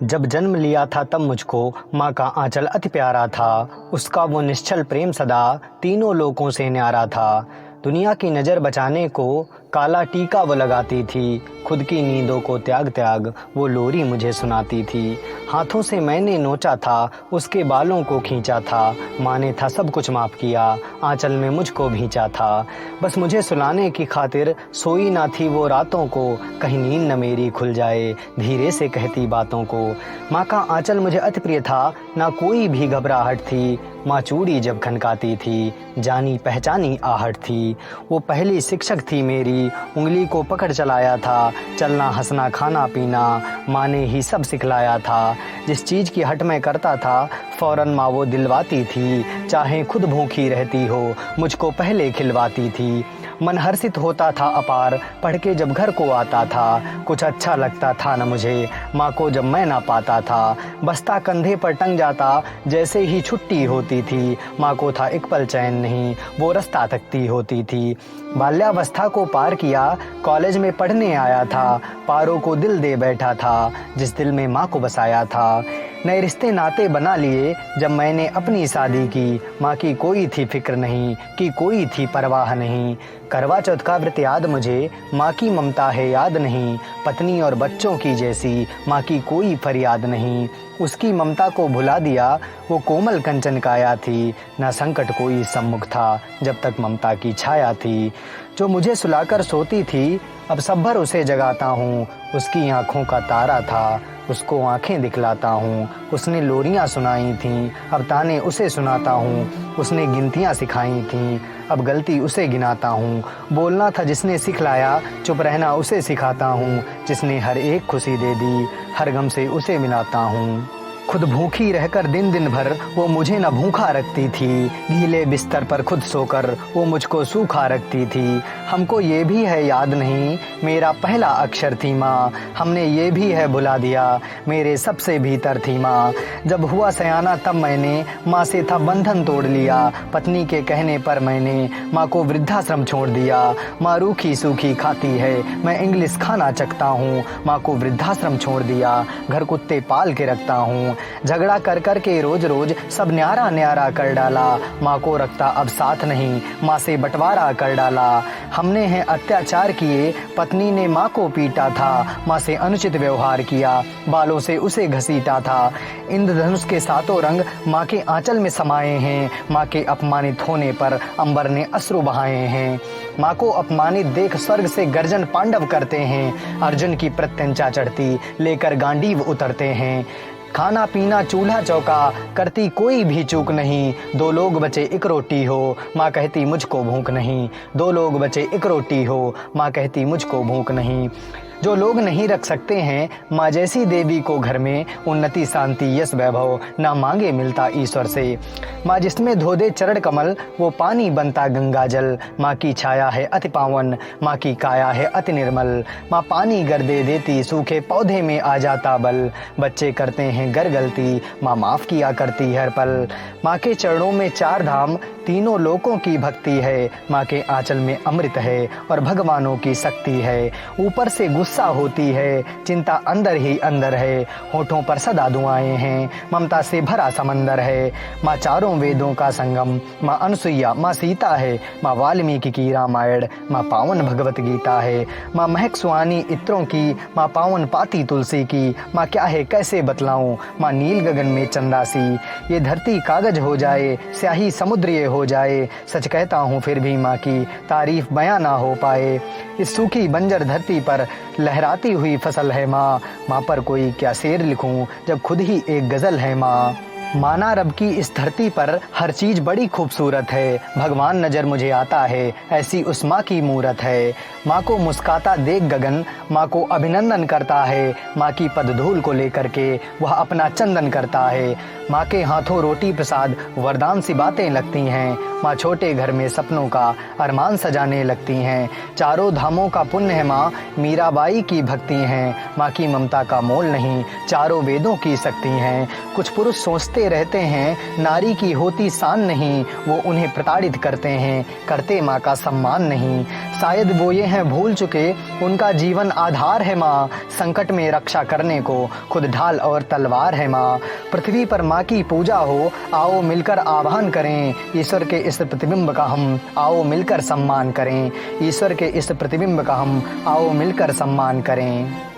जब जन्म लिया था तब मुझको माँ का आंचल अति प्यारा था। उसका वो निश्चल प्रेम सदा तीनों लोकों से न्यारा था। दुनिया की नज़र बचाने को काला टीका वो लगाती थी। खुद की नींदों को त्याग त्याग वो लोरी मुझे सुनाती थी। हाथों से मैंने नोचा था, उसके बालों को खींचा था। माँ ने था सब कुछ माफ़ किया, आंचल में मुझको भींचा था। बस मुझे सुलाने की खातिर सोई ना थी वो रातों को। कहीं नींद न मेरी खुल जाए, धीरे से कहती बातों को। माँ का आंचल मुझे अति प्रिय था, ना कोई भी घबराहट थी। माँ चूड़ी जब खनकाती थी, जानी पहचानी आहट थी। वो पहली शिक्षक थी मेरी, उंगली को पकड़ चलाया था। चलना हंसना खाना पीना माँ ने ही सब सिखलाया था। जिस चीज़ की हट मैं करता था, फौरन माँ वो दिलवाती थी। चाहे खुद भूखी रहती हो, मुझको पहले खिलवाती थी। मन हर्षित होता था अपार, पढ़ के जब घर को आता था। कुछ अच्छा लगता था न मुझे, माँ को जब मैं ना पाता था। बस्ता कंधे पर टंग जाता, जैसे ही छुट्टी होती थी। माँ को था एक पल चैन नहीं, वो रास्ता तकती होती थी। बाल्यावस्था को पार किया, कॉलेज में पढ़ने आया था। पारों को दिल दे बैठा था, जिस दिल में माँ को बसाया था। नए रिश्ते नाते बना लिए जब मैंने अपनी शादी की। माँ की कोई थी फिक्र नहीं, कि कोई थी परवाह नहीं। करवा चौथ का व्रत याद मुझे, माँ की ममता है याद नहीं। पत्नी और बच्चों की जैसी माँ की कोई फरियाद नहीं। उसकी ममता को भुला दिया, वो कोमल कंचन काया थी। न संकट कोई सम्मुख था, जब तक ममता की छाया थी। जो मुझे सुलाकर सोती थी, अब सब भर उसे जगाता हूँ। उसकी आँखों का तारा था, उसको आँखें दिखलाता हूँ। उसने लोरियाँ सुनाई थीं, अब ताने उसे सुनाता हूँ। उसने गिनतियाँ सिखाई थीं, अब गलती उसे गिनाता हूँ। बोलना था जिसने सिखलाया, चुप रहना उसे सिखाता हूँ। जिसने हर एक खुशी दे दी, हर गम से उसे मिलाता हूँ। खुद भूखी रहकर दिन दिन भर वो मुझे न भूखा रखती थी। गीले बिस्तर पर खुद सोकर वो मुझको सूखा रखती थी। हमको ये भी है याद नहीं, मेरा पहला अक्षर थी माँ। हमने ये भी है भुला दिया, मेरे सबसे भीतर थी माँ। जब हुआ सयाना तब मैंने माँ से था बंधन तोड़ लिया। पत्नी के कहने पर मैंने माँ को वृद्धाश्रम छोड़ दिया। माँ रूखी सूखी खाती है, मैं इंग्लिश खाना चखता हूँ। माँ को वृद्धाश्रम छोड़ दिया, घर कुत्ते पाल के रखता हूँ। झगड़ा कर कर के रोज रोज सब न्यारा न्यारा कर डाला। माँ को रखता अब साथ नहीं, माँ से बंटवारा कर डाला। हमने हैं अत्याचार किए, पत्नी ने माँ को पीटा था। माँ से अनुचित व्यवहार किया, बालों से उसे घसीटा था। इंद्रधनुष के सातों रंग माँ के आंचल में समाये हैं। माँ के अपमानित होने पर अंबर ने अश्रु बहाए हैं। माँ को अपमानित देख स्वर्ग से गर्जन पांडव करते हैं। अर्जुन की प्रत्यंचा चढ़ती लेकर गांडीव उतरते हैं। खाना पीना चूल्हा चौका करती कोई भी चूक नहीं। दो लोग बचे एक रोटी हो, माँ कहती मुझको भूख नहीं। दो लोग बचे एक रोटी हो, माँ कहती मुझको भूख नहीं। जो लोग नहीं रख सकते हैं माँ जैसी देवी को घर में, उन्नति शांति यश वैभव ना मांगे मिलता ईश्वर से। माँ जिसमें धो दे चरण कमल, वो पानी बनता गंगा जल। माँ की छाया है अति पावन, माँ की काया है अति निर्मल। माँ पानी गर दे देती, सूखे पौधे में आ जाता बल। बच्चे करते हैं गर गलती, माँ माफ़ किया करती हर पल। माँ के चरणों में चार धाम, तीनों लोकों की भक्ति है। माँ के आंचल में अमृत है और भगवानों की शक्ति है। ऊपर से गुस्सा होती है, चिंता अंदर ही अंदर है। होठों पर सदा दुआएं हैं, ममता से भरा समंदर है। माँ चारों वेदों का संगम, माँ अनसुईया माँ सीता है। माँ वाल्मीकि की रामायण, माँ पावन भगवत गीता है। माँ महक सुहानी इत्रों की, माँ पावन पाती तुलसी की। माँ क्या है कैसे बतलाऊं, माँ नील गगन में चंदासी। ये धरती कागज हो जाए, स्याही समुद्र ये हो जाए। सच कहता हूँ फिर भी माँ की तारीफ बयां ना हो पाए। इस सूखी बंजर धरती पर लहराती हुई फसल है माँ। माँ पर कोई क्या शेर लिखूं, जब खुद ही एक गज़ल है माँ। माना रब की इस धरती पर हर चीज़ बड़ी खूबसूरत है। भगवान नज़र मुझे आता है, ऐसी उस माँ की मूरत है। माँ को मुस्काता देख गगन, माँ को अभिनंदन करता है। माँ की पदधूल को लेकर के वह अपना चंदन करता है। माँ के हाथों रोटी प्रसाद वरदान सी बातें लगती हैं। माँ छोटे घर में सपनों का अरमान सजाने लगती हैं। चारों धामों का पुण्य है माँ, मीराबाई की भक्ति हैं। माँ की ममता का मोल नहीं, चारों वेदों की शक्ति हैं। कुछ पुरुष सोचते कहते रहते हैं नारी की होती शान नहीं, वो उन्हें प्रताड़ित करते हैं, करते माँ का सम्मान नहीं। शायद वो ये हैं भूल चुके, उनका जीवन आधार है माँ, संकट में रक्षा करने को खुद ढाल और तलवार है माँ। पृथ्वी पर माँ की पूजा हो, आओ मिलकर आह्वान करें, ईश्वर के इस प्रतिबिंब का हम आओ मिलकर सम्मान करें। ईश्वर के इस प्रतिबिंब का हम आओ मिलकर सम्मान करें।